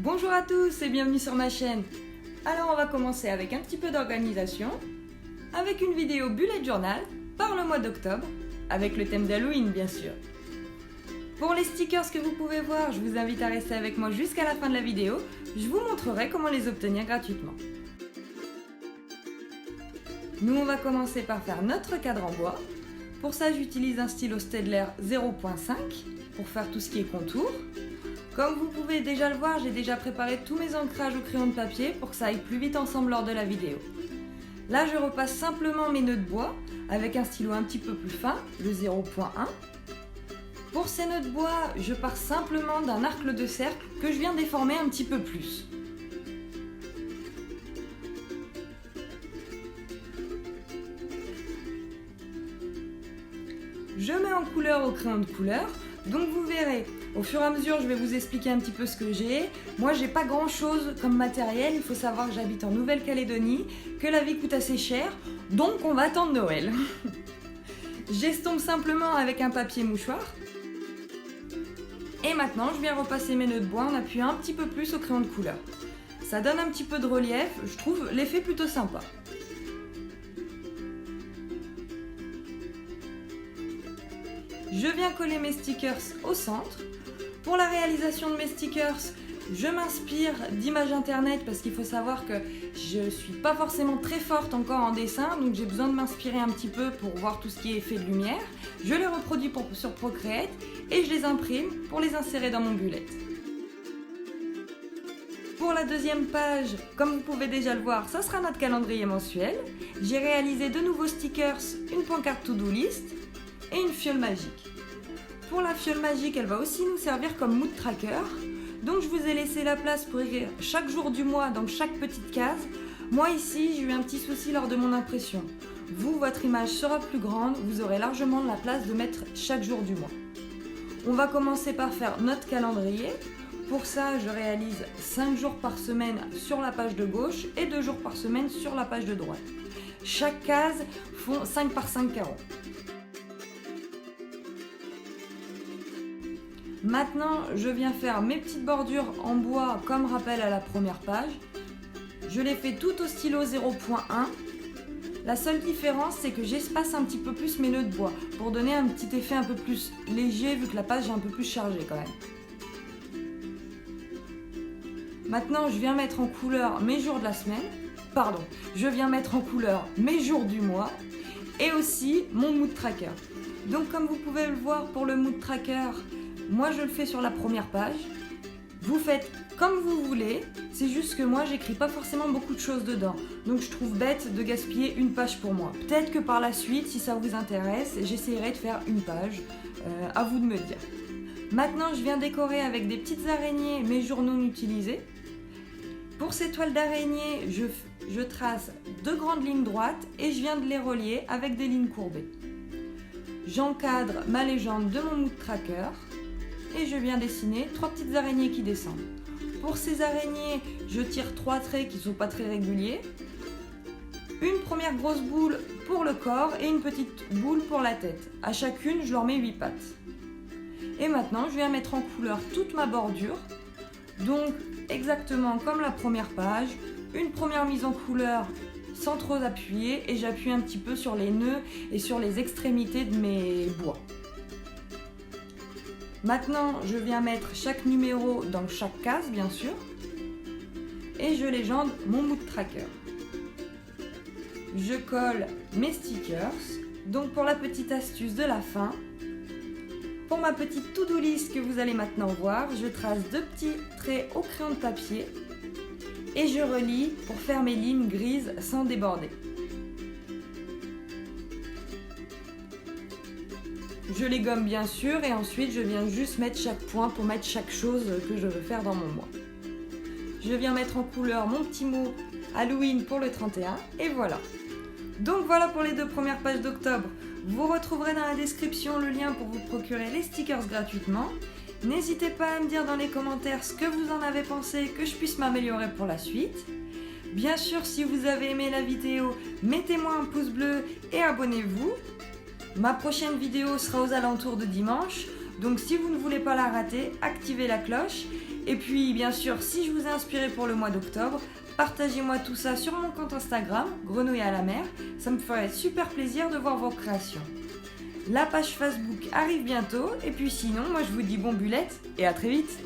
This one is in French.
Bonjour à tous et bienvenue sur ma chaîne. Alors on va commencer avec un petit peu d'organisation, avec une vidéo bullet journal par le mois d'octobre, avec le thème d'Halloween bien sûr. Pour les stickers que vous pouvez voir, je vous invite à rester avec moi jusqu'à la fin de la vidéo, je vous montrerai comment les obtenir gratuitement. Nous on va commencer par faire notre cadre en bois. Pour ça j'utilise un stylo Staedtler 0.5 pour faire tout ce qui est contour. Comme vous pouvez déjà le voir, j'ai déjà préparé tous mes ancrages au crayon de papier pour que ça aille plus vite ensemble lors de la vidéo. Là, je repasse simplement mes nœuds de bois avec un stylo un petit peu plus fin, le 0.1. Pour ces nœuds de bois, je pars simplement d'un arc de cercle que je viens déformer un petit peu plus. Je mets en couleur au crayon de couleur, donc vous verrez, au fur et à mesure je vais vous expliquer un petit peu ce que j'ai. Moi j'ai pas grand chose comme matériel, il faut savoir que j'habite en Nouvelle-Calédonie, que la vie coûte assez cher, donc on va attendre Noël. J'estompe simplement avec un papier mouchoir. Et maintenant je viens repasser mes nœuds de bois en appuyant un petit peu plus au crayon de couleur. Ça donne un petit peu de relief, je trouve l'effet plutôt sympa. Je viens coller mes stickers au centre. Pour la réalisation de mes stickers, je m'inspire d'images internet parce qu'il faut savoir que je ne suis pas forcément très forte encore en dessin, donc j'ai besoin de m'inspirer un petit peu pour voir tout ce qui est effet de lumière. Je les reproduis sur Procreate et je les imprime pour les insérer dans mon bullet. Pour la deuxième page, comme vous pouvez déjà le voir, ça sera notre calendrier mensuel. J'ai réalisé de nouveaux stickers, une pancarte to-do list et une fiole magique. Pour la fiole magique, elle va aussi nous servir comme mood tracker. Donc je vous ai laissé la place pour écrire chaque jour du mois dans chaque petite case. Moi ici, j'ai eu un petit souci lors de mon impression. Vous, votre image sera plus grande, vous aurez largement la place de mettre chaque jour du mois. On va commencer par faire notre calendrier. Pour ça, je réalise 5 jours par semaine sur la page de gauche et 2 jours par semaine sur la page de droite. Chaque case font 5 par 5 carreaux. Maintenant, je viens faire mes petites bordures en bois comme rappel à la première page. Je les fais toutes au stylo 0.1. La seule différence, c'est que j'espace un petit peu plus mes nœuds de bois pour donner un petit effet un peu plus léger vu que la page est un peu plus chargée quand même. Maintenant, je viens mettre en couleur mes jours de la semaine. Pardon, je viens mettre en couleur mes jours du mois et aussi mon mood tracker. Donc comme vous pouvez le voir pour le mood tracker, moi je le fais sur la première page, vous faites comme vous voulez, c'est juste que moi j'écris pas forcément beaucoup de choses dedans, donc je trouve bête de gaspiller une page pour moi. Peut-être que par la suite, si ça vous intéresse, j'essaierai de faire une page, à vous de me dire. Maintenant je viens décorer avec des petites araignées mes jours non utilisés. Pour ces toiles d'araignée, je trace 2 grandes lignes droites et je viens de les relier avec des lignes courbées. J'encadre ma légende de mon mood tracker. Et je viens dessiner 3 petites araignées qui descendent. Pour ces araignées, je tire 3 traits qui ne sont pas très réguliers. Une première grosse boule pour le corps et une petite boule pour la tête. À chacune, je leur mets 8 pattes. Et maintenant, je viens mettre en couleur toute ma bordure. Donc, exactement comme la première page, une première mise en couleur sans trop appuyer et j'appuie un petit peu sur les nœuds et sur les extrémités de mes bois. Maintenant, je viens mettre chaque numéro dans chaque case, bien sûr, et je légende mon mood tracker. Je colle mes stickers. Donc pour la petite astuce de la fin, pour ma petite to-do list que vous allez maintenant voir, je trace 2 petits traits au crayon de papier et je relie pour faire mes lignes grises sans déborder. Je les gomme bien sûr et ensuite je viens juste mettre chaque point pour mettre chaque chose que je veux faire dans mon mois. Je viens mettre en couleur mon petit mot Halloween pour le 31 et voilà. Donc voilà pour les 2 premières pages d'octobre. Vous retrouverez dans la description le lien pour vous procurer les stickers gratuitement. N'hésitez pas à me dire dans les commentaires ce que vous en avez pensé, que je puisse m'améliorer pour la suite. Bien sûr, si vous avez aimé la vidéo, mettez-moi un pouce bleu et abonnez-vous. Ma prochaine vidéo sera aux alentours de dimanche, Donc si vous ne voulez pas la rater, activez la cloche. Et puis bien sûr, si je vous ai inspiré pour le mois d'octobre, partagez-moi tout ça sur mon compte Instagram, Grenouille à la mer. Ça me ferait super plaisir de voir vos créations. La page Facebook arrive bientôt. Et puis sinon, moi je vous dis bon bulette et à très vite.